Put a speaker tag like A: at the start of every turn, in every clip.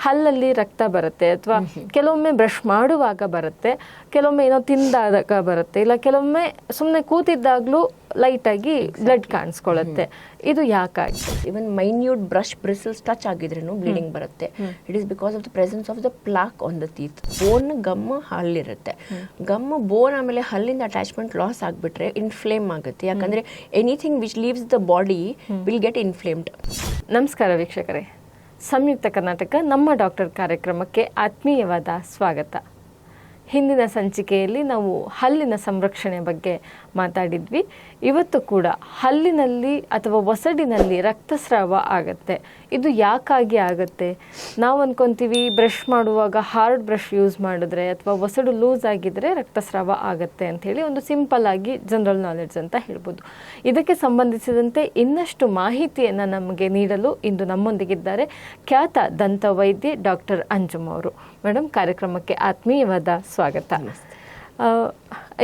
A: ಹಲ್ಲಲ್ಲಿ ರಕ್ತ ಬರುತ್ತೆ ಅಥವಾ ಕೆಲವೊಮ್ಮೆ ಬ್ರಷ್ ಮಾಡುವಾಗ ಬರುತ್ತೆ, ಕೆಲವೊಮ್ಮೆ ಏನೋ ತಿಂದಾಗ ಬರುತ್ತೆ, ಇಲ್ಲ ಕೆಲವೊಮ್ಮೆ ಸುಮ್ಮನೆ ಕೂತಿದ್ದಾಗ್ಲೂ ಲೈಟ್ ಆಗಿ ಬ್ಲಡ್ ಕಾಣಿಸ್ಕೊಳ್ಳುತ್ತೆ. ಇದು ಯಾಕಾಗಿ?
B: Even minute brush bristles touch ಆಗಿದ್ರೂ ಬ್ಲೀಡಿಂಗ್ ಬರುತ್ತೆ. It is because of the presence of the plaque on the teeth. Bone gum ಹಲ್ಲಿರುತ್ತೆ, ಗಮ್ ಬೋನ್ ಆಮೇಲೆ ಹಲ್ಲಿಂದ ಅಟ್ಯಾಚ್ಮೆಂಟ್ ಲಾಸ್ ಆಗಿಬಿಟ್ರೆ ಇನ್ಫ್ಲೇಮ್ ಆಗುತ್ತೆ. ಯಾಕಂದ್ರೆ anything which leaves the body will get inflamed.
A: ನಮಸ್ಕಾರ ವೀಕ್ಷಕರೇ, ಸಂಯುಕ್ತ ಕರ್ನಾಟಕ ನಮ್ಮ ಡಾಕ್ಟರ್ ಕಾರ್ಯಕ್ರಮಕ್ಕೆ ಆತ್ಮೀಯವಾದ ಸ್ವಾಗತ. ಹಿಂದಿನ ಸಂಚಿಕೆಯಲ್ಲಿ ನಾವು ಹಲ್ಲಿನ ಸಂರಕ್ಷಣೆ ಬಗ್ಗೆ ಮಾತಾಡಿದ್ವಿ. ಇವತ್ತು ಕೂಡ ಹಲ್ಲಿನಲ್ಲಿ ಅಥವಾ ಒಸಡಿನಲ್ಲಿ ರಕ್ತಸ್ರಾವ ಆಗುತ್ತೆ. ಇದು ಯಾಕಾಗಿ ಆಗುತ್ತೆ? ನಾವು ಅನ್ಕೊಂತೀವಿ ಬ್ರಷ್ ಮಾಡುವಾಗ ಹಾರ್ಡ್ ಬ್ರಷ್ ಯೂಸ್ ಮಾಡಿದ್ರೆ ಅಥವಾ ಒಸಡು ಲೂಸ್ ಆಗಿದ್ರೆ ರಕ್ತಸ್ರಾವ ಆಗುತ್ತೆ ಅಂತ ಹೇಳಿ ಒಂದು ಸಿಂಪಲ್ ಆಗಿ ಜನರಲ್ ನಾಲೆಡ್ಜ್ ಅಂತ ಹೇಳ್ಬೋದು. ಇದಕ್ಕೆ ಸಂಬಂಧಿಸಿದಂತೆ ಇನ್ನಷ್ಟು ಮಾಹಿತಿಯನ್ನು ನಮಗೆ ನೀಡಲು ಇಂದು ನಮ್ಮೊಂದಿಗಿದ್ದಾರೆ ಖ್ಯಾತ ದಂತ ವೈದ್ಯೆ ಡಾಕ್ಟರ್ ಅಂಜುಮ್ ಅವರು. ಮೇಡಮ್, ಕಾರ್ಯಕ್ರಮಕ್ಕೆ ಆತ್ಮೀಯವಾದ ಸ್ವಾಗತ.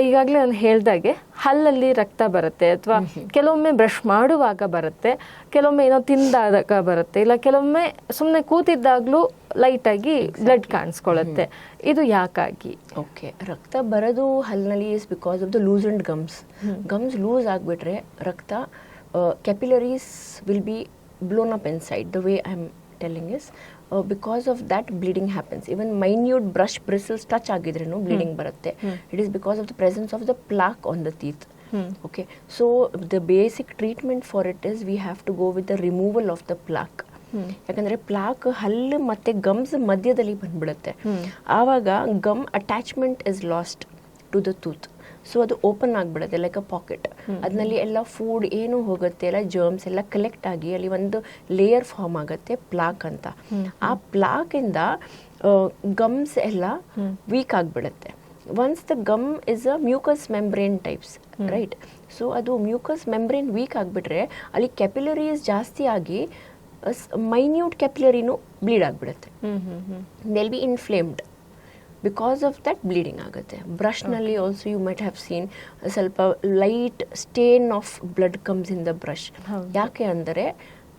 A: ಈಗಾಗಲೇ ನಾನು ಹೇಳ್ದಾಗೆ ಹಲ್ಲಲ್ಲಿ ರಕ್ತ ಬರುತ್ತೆ ಅಥವಾ ಕೆಲವೊಮ್ಮೆ ಬ್ರಷ್ ಮಾಡುವಾಗ ಬರುತ್ತೆ, ಕೆಲವೊಮ್ಮೆ ಏನೋ ತಿಂದಾಗ ಬರುತ್ತೆ, ಇಲ್ಲ ಕೆಲವೊಮ್ಮೆ ಸುಮ್ಮನೆ ಕೂತಿದ್ದಾಗ್ಲೂ ಲೈಟ್ ಆಗಿ ಬ್ಲಡ್ ಕಾಣಿಸ್ಕೊಳ್ಳುತ್ತೆ. ಇದು ಯಾಕಾಗಿ?
B: ಓಕೆ, ರಕ್ತ ಬರೋದು ಹಲ್ಲಿನಲ್ಲಿ is because of the loose and gums loose ಆಗಿಬಿಟ್ರೆ ರಕ್ತ capillaries will be blown up inside. The way I am telling is because of that bleeding happens. Even minute brush bristles touch ಆಗಿದ್ರೂ bleeding ಬರುತ್ತೆ. It is because of the presence of the plaque on the teeth. Okay, so the basic treatment for it is we have to go with the removal of the plaque. ಯಾಕಂದ್ರೆ plaque ಹಲ್ಲು ಮತ್ತೆ gums ಮಧ್ಯದಲ್ಲಿ ಬಂದ್ಬಿಡುತ್ತೆ. ಆವಾಗ gum attachment is lost to the tooth. So ಅದು open ಆಗಿಬಿಡುತ್ತೆ like a pocket. ಅದರಲ್ಲಿ ಎಲ್ಲ ಫುಡ್ ಏನು ಹೋಗುತ್ತೆ, ಎಲ್ಲ ಜರ್ಮ್ಸ್ ಎಲ್ಲ ಕಲೆಕ್ಟ್ ಆಗಿ ಅಲ್ಲಿ ಒಂದು ಲೇಯರ್ ಫಾರ್ಮ್ ಆಗುತ್ತೆ, ಪ್ಲಾಕ್ ಅಂತ. ಆ ಪ್ಲಾಕಿಂದ ಗಮ್ಸ್ ಎಲ್ಲ ವೀಕ್ ಆಗಿಬಿಡುತ್ತೆ. Once the gum is a mucous membrane types, right? So ಅದು ಮ್ಯೂಕಸ್ ಮೆಂಬ್ರೇನ್ ವೀಕ್ ಆಗಿಬಿಟ್ರೆ ಅಲ್ಲಿ ಕ್ಯಾಪಿಲರೀಸ್ ಜಾಸ್ತಿ ಆಗಿ ಮೈನ್ಯೂಟ್ ಕ್ಯಾಪಿಲರಿನೂ ಬ್ಲೀಡ್ ಆಗಿಬಿಡುತ್ತೆ. Will be inflamed. Because of that bleeding ಆಗುತ್ತೆ. ಬ್ರಷ್ನಲ್ಲಿ also you might have seen ಸ್ವಲ್ಪ light stain of blood comes in the brush. ಯಾಕೆ ಅಂದರೆ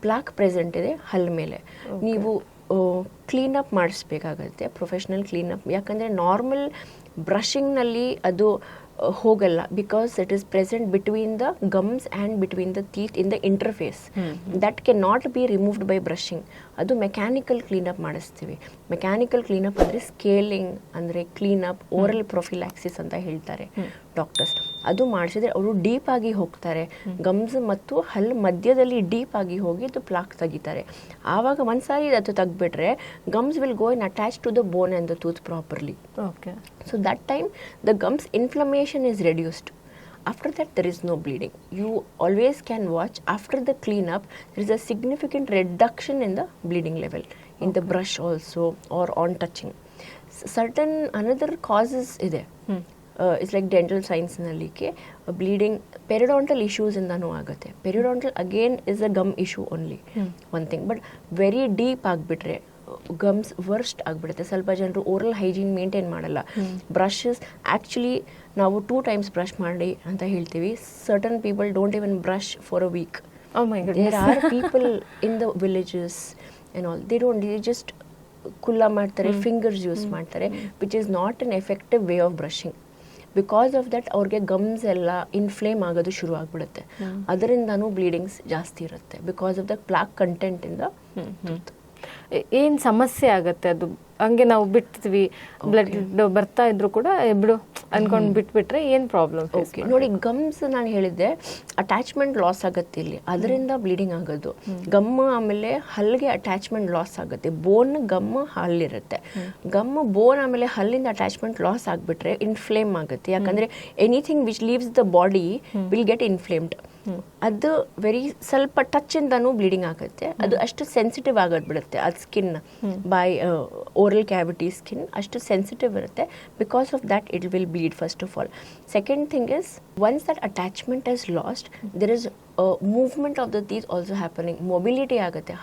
B: ಪ್ಲಾಕ್ ಪ್ರೆಸೆಂಟ್ ಇದೆ ಹಲ್ ಮೇಲೆ. ನೀವು ಕ್ಲೀನಪ್ ಮಾಡಿಸ್ಬೇಕಾಗತ್ತೆ, ಪ್ರೊಫೆಷ್ನಲ್ ಕ್ಲೀನಪ್. ಯಾಕಂದರೆ ನಾರ್ಮಲ್ ಬ್ರಷಿಂಗ್ನಲ್ಲಿ ಅದು ಹೋಗಲ್ಲ, because it is present between the ಗಮ್ಸ್ and between the teeth in the interface. That can not be removed by brushing. ಅದು ಮೆಕ್ಯಾನಿಕಲ್ ಕ್ಲೀನಪ್ ಮಾಡಿಸ್ತೀವಿ. ಮೆಕ್ಯಾನಿಕಲ್ ಕ್ಲೀನಪ್ ಅಂದರೆ ಸ್ಕೇಲಿಂಗ್, ಅಂದರೆ ಕ್ಲೀನಪ್, ಓರಲ್ ಪ್ರೊಫಿಲ್ಯಾಕ್ಸಿಸ್ ಅಂತ ಹೇಳ್ತಾರೆ ಡಾಕ್ಟರ್ಸ್. ಅದು ಮಾಡಿಸಿದ್ರೆ ಅವರು ಡೀಪ್ ಆಗಿ ಹೋಗ್ತಾರೆ, ಗಮ್ಸ್ ಮತ್ತು ಹಲ್ ಮಧ್ಯದಲ್ಲಿ ಡೀಪ್ ಆಗಿ ಹೋಗಿ ಅದು ಪ್ಲಾಕ್ ತೆಗಿತಾರೆ. ಆವಾಗ ಒಂದ್ಸಾರಿ ಅದು ತೆಗ್ಬಿಟ್ರೆ gums will go in attach to the bone and the tooth properly.
A: Okay,
B: so that time the gums inflammation is reduced. After that there is no bleeding. You always can watch after the cleanup there is a significant reduction in the bleeding level in the brush also or on touching. Certain another causes ide. It's like dental science nalli ke bleeding periodontal issues indanu agutte. Periodontal again is a gum issue only, one thing, but very deep agbitre gums worst ಆಗಿಬಿಡುತ್ತೆ. ಸ್ವಲ್ಪ ಜನರು oral hygiene maintain ಮಾಡಲ್ಲ. Brushes actually ನಾವು 2 times brush ಮಾಡಿ ಅಂತ ಹೇಳ್ತೀವಿ. Certain people don't even brush for a week. There are people in the villages and all, they don't, they just ಕುಲ್ಲ ಮಾಡ್ತಾರೆ, ಫಿಂಗರ್ಸ್ ಯೂಸ್ ಮಾಡ್ತಾರೆ, which is not an effective way of brushing. Because of that ಅವ್ರಿಗೆ gums ಎಲ್ಲ inflamed ಆಗೋದು ಶುರು ಆಗಿಬಿಡುತ್ತೆ. ಅದರಿಂದನೂ ಬ್ಲೀಡಿಂಗ್ಸ್ ಜಾಸ್ತಿ ಇರುತ್ತೆ because of the plaque content in the tooth.
A: ಏನು ಸಮಸ್ಯೆ ಆಗುತ್ತೆ? ಅದು ಹಂಗೆ ನಾವು ಬಿಡ್ತೀವಿ, ಬ್ಲಡ್ ಬರ್ತಾ ಇದ್ರು ಕೂಡ ಬಿಡು ಅನ್ಕೊಂಡು ಬಿಟ್ಬಿಟ್ರೆ ಏನು ಪ್ರಾಬ್ಲಮ್?
B: ಓಕೆ, ನೋಡಿ, ಗಮ್ಸ್ ನಾನು ಹೇಳಿದ್ದೆ ಅಟ್ಯಾಚ್ಮೆಂಟ್ ಲಾಸ್ ಆಗುತ್ತೆ ಇಲ್ಲಿ, ಅದರಿಂದ ಬ್ಲೀಡಿಂಗ್ ಆಗೋದು. ಗಮ್ ಆಮೇಲೆ ಹಲ್ಗೆ ಅಟ್ಯಾಚ್ಮೆಂಟ್ ಲಾಸ್ ಆಗುತ್ತೆ. ಬೋನ್ ಗಮ್ ಹಲ್ಲಿರುತ್ತೆ, ಗಮ್ ಬೋನ್ ಆಮೇಲೆ ಹಲ್ಲಿಂದ ಅಟ್ಯಾಚ್ಮೆಂಟ್ ಲಾಸ್ ಆಗಿಬಿಟ್ರೆ ಇನ್ಫ್ಲೇಮ್ ಆಗುತ್ತೆ. ಯಾಕಂದರೆ anything which leaves the body will get inflamed. ಅದು ವೆರಿ ಸ್ವಲ್ಪ ಟಚ್ ಇಂದನೂ ಬ್ಲೀಡಿಂಗ್ ಆಗುತ್ತೆ. ಅದು ಅಷ್ಟು ಸೆನ್ಸಿಟಿವ್ ಆಗೋದ್ಬಿಡುತ್ತೆ. ಅದು skin by oral cavity skin ಅಷ್ಟು ಸೆನ್ಸಿಟಿವ್ ಇರುತ್ತೆ. Because of that it will bleed first of all. Second thing is once that attachment is lost there is movement of the teeth also happening. Mobility ಆಗುತ್ತೆ,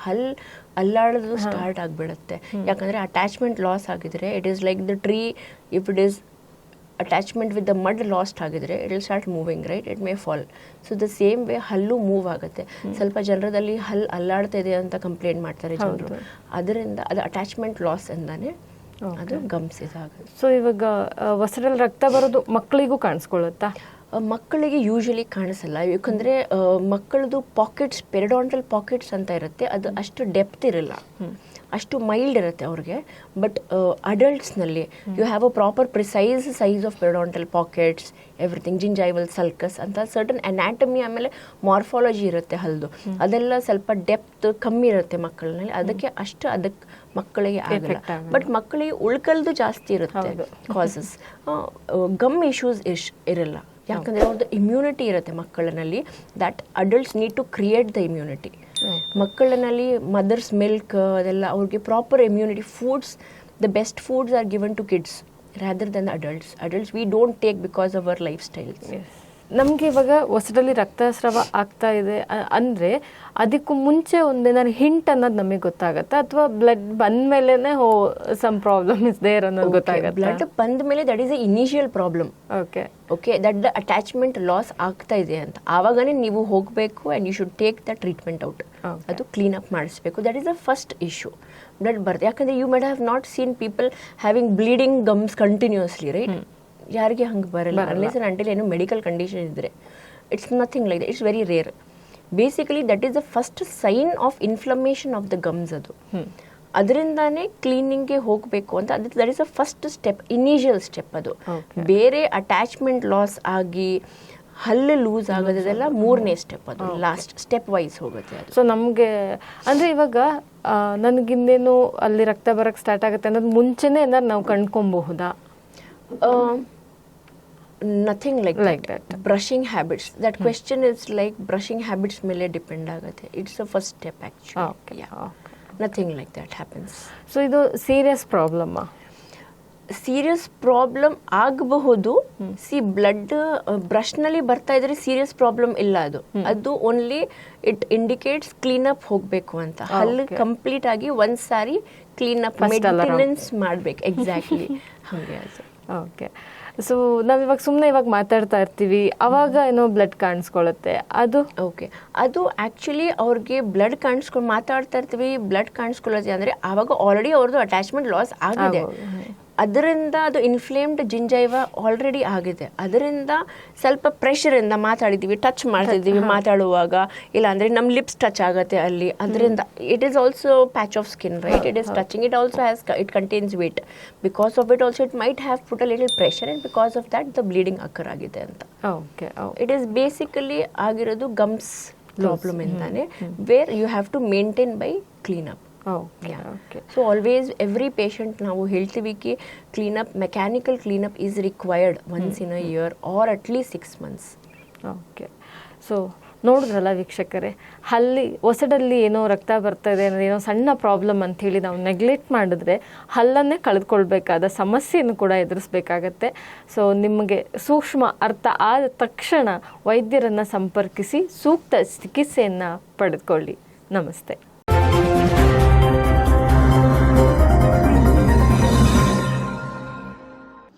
B: ಅಲ್ಲಾಡೋದು start ಆಗಿಬಿಡುತ್ತೆ. ಯಾಕಂದರೆ attachment loss ಆಗಿದ್ರೆ it is like the tree, if it is attachment with the mud lost ಆಗಿದ್ರೆ it will start moving, right, it may fall. So the same way ಹಲ್ಲು move ಆಗುತ್ತೆ. ಸ್ವಲ್ಪ ಜನರದಲ್ಲಿ ಹಲ್ಲು ಅಲ್ಲಾಡ್ತಾ ಇದೆ ಅಂತ ಕಂಪ್ಲೇಂಟ್ ಮಾಡ್ತಾರೆ ಜನರು. ಅದರಿಂದ ಅದು ಅಟ್ಯಾಚ್ಮೆಂಟ್ ಲಾಸ್ ಇಂದಾನೆ ಅದು ಗಮ್ಸ್ ಇದಾಗುತ್ತೆ.
A: ಸೊ ಇವಾಗ ಹೊಸರಲ್ಲಿ ರಕ್ತ ಬರೋದು ಮಕ್ಕಳಿಗೂ ಕಾಣಿಸ್ಕೊಳ್ಳುತ್ತಾ?
B: ಮಕ್ಕಳಿಗೆ ಯೂಶಲಿ ಕಾಣಿಸಲ್ಲ, ಯಾಕಂದರೆ ಮಕ್ಕಳದು ಪಾಕೆಟ್ಸ್, ಪೆರಿಡಾಂಟಲ್ ಪಾಕೆಟ್ಸ್ ಅಂತ ಇರುತ್ತೆ, ಅದು ಅಷ್ಟು ಡೆಪ್ತ್ ಇರಲ್ಲ, ಅಷ್ಟು ಮೈಲ್ಡ್ ಇರುತ್ತೆ ಅವ್ರಿಗೆ. ಬಟ್ ಅಡಲ್ಟ್ಸ್ನಲ್ಲಿ you have a proper precise size of periodontal pockets, everything, gingival sulcus ಅಂತ ಸರ್ಟನ್ ಅನಾಟಮಿ, ಆಮೇಲೆ ಮಾರ್ಫಾಲಜಿ ಇರುತ್ತೆ ಹಲ್ದು, ಅದೆಲ್ಲ ಸ್ವಲ್ಪ ಡೆಪ್ತ್ ಕಮ್ಮಿ ಇರುತ್ತೆ ಮಕ್ಕಳಲ್ಲಿ, ಅದಕ್ಕೆ ಮಕ್ಕಳಿಗೆ ಆಗಲ್ಲ. ಬಟ್ ಮಕ್ಕಳಿಗೆ ಉಳ್ಕಲ್ದು ಜಾಸ್ತಿ ಇರುತ್ತೆ ಕಾಸಸ್. ಗಮ್ ಇಶ್ಯೂಸ್ ಇರಲ್ಲ, ಯಾಕಂದರೆ ಅವ್ರದ್ದು ಇಮ್ಯುನಿಟಿ ಇರುತ್ತೆ ಮಕ್ಕಳಲ್ಲಿ. That adults need to create the immunity. ಮಕ್ಕಳಲ್ಲಿ ಮದರ್ಸ್ ಮಿಲ್ಕ್ ಅದೆಲ್ಲ ಅವ್ರಿಗೆ proper immunity. Foods, the best foods are given to kids rather than adults we don't take because of our lifestyles.
A: ನಮಗೆ ಇವಾಗ ಹೊಸದಲ್ಲಿ ರಕ್ತಸ್ರಾವ ಆಗ್ತಾ ಇದೆ ಅಂದರೆ ಅದಕ್ಕೂ ಮುಂಚೆ ಒಂದೇನಾದ್ರು ಹಿಂಟ್ ಅನ್ನೋದು ನಮಗೆ ಗೊತ್ತಾಗತ್ತಾ, ಅಥವಾ ಬ್ಲಡ್ ಬಂದ ಮೇಲೆ ಸಮ್ ಪ್ರಾಬ್ಲಮ್ ಇಸ್ ದೇರ್ ಅನ್ನೋದು ಗೊತ್ತಾಗುತ್ತೆ?
B: ಬ್ಲಡ್ ಬಂದ ಮೇಲೆ that is a initial problem. Okay, that the attachment loss ಆಗ್ತಾ ಇದೆ ಅಂತ ಆವಾಗನೇ ನೀವು ಹೋಗಬೇಕು and you should take the treatment out. ಅದು ಕ್ಲೀನ್ ಅಪ್ ಮಾಡಿಸ್ಬೇಕು. That is the first issue. Blood ಬರ್ತದೆ, ಯಾಕಂದರೆ you might have not seen people having bleeding gums continuously, right? ಯಾರಿಗೆ ಹಂಗೆ ಬರಲ್ಲ ಅನ್ಲೆಸ್ ಅಂಡ್ ಅಂಟಿಲ್ ಏನೋ ಮೆಡಿಕಲ್ ಕಂಡೀಷನ್ ಇದ್ದರೆ. It's nothing like that, it's very rare. Basically that is the first sign of inflammation of the gums. ಅದು ಅದರಿಂದಾನೇ ಕ್ಲೀನಿಂಗ್ಗೆ ಹೋಗಬೇಕು ಅಂತ. That is the first step, initial step. ಅದು ಬೇರೆ ಅಟ್ಯಾಚ್ಮೆಂಟ್ ಲಾಸ್ ಆಗಿ ಹಲ್ಲು ಲೂಸ್ ಆಗೋದೆಲ್ಲ ಮೂರನೇ ಸ್ಟೆಪ್, ಅದು ಲಾಸ್ಟ್ ಸ್ಟೆಪ್ ವೈಸ್ ಹೋಗುತ್ತೆ ಅದು.
A: ಸೊ ನಮಗೆ ಅಂದರೆ ಇವಾಗ ನನಗಿನ್ನೇನು ಅಲ್ಲಿ ರಕ್ತ ಬರೋಕ್ಕೆ ಸ್ಟಾರ್ಟ್ ಆಗುತ್ತೆ ಅನ್ನೋದು ಮುಂಚೆನೇ ಏನಾದ್ರು ನಾವು ಕಂಡ್ಕೊಬಹುದಾ?
B: Nothing like that. Brushing habits. That question is like brushing habits ಮೇಲೆ ಡಿಪೆಂಡ್ ಆಗುತ್ತೆ. It's the first step actually. Nothing like that happens.
A: So ಇದು ಸೀರಿಯಸ್ ಪ್ರಾಬ್ಲಮ್ಮಾ?
B: ಸೀರಿಯಸ್ ಪ್ರಾಬ್ಲಮ್ ಆಗಬಹುದು. ಬ್ಲಡ್ ಬ್ರಷ್ನಲ್ಲಿ ಬರ್ತಾ ಇದ್ರೆ ಸೀರಿಯಸ್ ಪ್ರಾಬ್ಲಮ್ ಇಲ್ಲ. ಅದು only it indicates clean up ಹೋಗಬೇಕು ಅಂತ. ಹಲ್ಲು ಕಂಪ್ಲೀಟ್ ಆಗಿ ಒಂದ್ ಸಾರಿ ಕ್ಲೀನ್ ಅಪ್ ಮೇಂಟೆನೆನ್ಸ್ ಮಾಡ್ಬೇಕು. ಎಕ್ಸಾಕ್ಟ್ಲಿ ಹಾಗೆ ಅದು.
A: ಓಕೆ, ಸೊ ನಾವಿವಾಗ ಸುಮ್ಮನೆ ಇವಾಗ ಮಾತಾಡ್ತಾ ಇರ್ತೀವಿ, ಅವಾಗ ಏನೋ ಬ್ಲಡ್ ಕಾಣಿಸ್ಕೊಳ್ಳುತ್ತೆ, ಅದು
B: ಓಕೆ. ಅದು ಆ್ಯಕ್ಚುಲಿ ಅವ್ರಿಗೆ ಬ್ಲಡ್ ಮಾತಾಡ್ತಾ ಇರ್ತೀವಿ, ಬ್ಲಡ್ ಕಾಣಿಸ್ಕೊಳ್ಳುತ್ತೆ ಅಂದರೆ ಆವಾಗ ಆಲ್ರೆಡಿ ಅವ್ರದ್ದು ಅಟ್ಯಾಚ್ಮೆಂಟ್ ಲಾಸ್ ಆಗಿದೆ. ಅದರಿಂದ ಅದು ಇನ್ಫ್ಲೇಮ್ಡ್ ಜಿಂಜೈವ ಆಲ್ರೆಡಿ ಆಗಿದೆ. ಅದರಿಂದ ಸ್ವಲ್ಪ ಪ್ರೆಷರಿಂದ ಮಾತಾಡಿದ್ದೀವಿ, ಟಚ್ ಮಾಡ್ತಿದ್ದೀವಿ ಮಾತಾಡುವಾಗ, ಇಲ್ಲಾಂದರೆ ನಮ್ಮ ಲಿಪ್ಸ್ ಟಚ್ ಆಗುತ್ತೆ ಅಲ್ಲಿ. ಅದರಿಂದ it is also patch of skin, right? It is touching. It also has, it contains weight. Because of it also it might have put a little pressure and because of that the bleeding occur ಆಗಿದೆ ಅಂತ.
A: Okay,
B: it is basically ಆಗಿರೋದು gums problem ಇಂದಾನೆ, where you have to maintain by clean up. So always every patient ನಾವು ಹೇಳ್ತೀವಿ ಕಿ cleanup, mechanical cleanup is required once in a year or at least 6 months.
A: Okay, so ನೋಡಿದ್ರಲ್ಲ ವೀಕ್ಷಕರೇ, ಹೊಸಡಲ್ಲಿ ಏನೋ ರಕ್ತ ಬರ್ತಾ ಇದೆ ಅನ್ನೋದು ಏನೋ ಸಣ್ಣ ಪ್ರಾಬ್ಲಮ್ ಅಂಥೇಳಿ ನಾವು ನೆಗ್ಲೆಕ್ಟ್ ಮಾಡಿದ್ರೆ ಹಲ್ಲನ್ನೇ ಕಳೆದುಕೊಳ್ಬೇಕಾದ ಸಮಸ್ಯೆಯನ್ನು ಕೂಡ ಎದುರಿಸಬೇಕಾಗತ್ತೆ. ಸೊ ನಿಮಗೆ ಸೂಕ್ಷ್ಮ ಅರ್ಥ ಆದ ತಕ್ಷಣ ವೈದ್ಯರನ್ನು ಸಂಪರ್ಕಿಸಿ ಸೂಕ್ತ ಚಿಕಿತ್ಸೆಯನ್ನು ಪಡೆದುಕೊಳ್ಳಿ. ನಮಸ್ತೆ.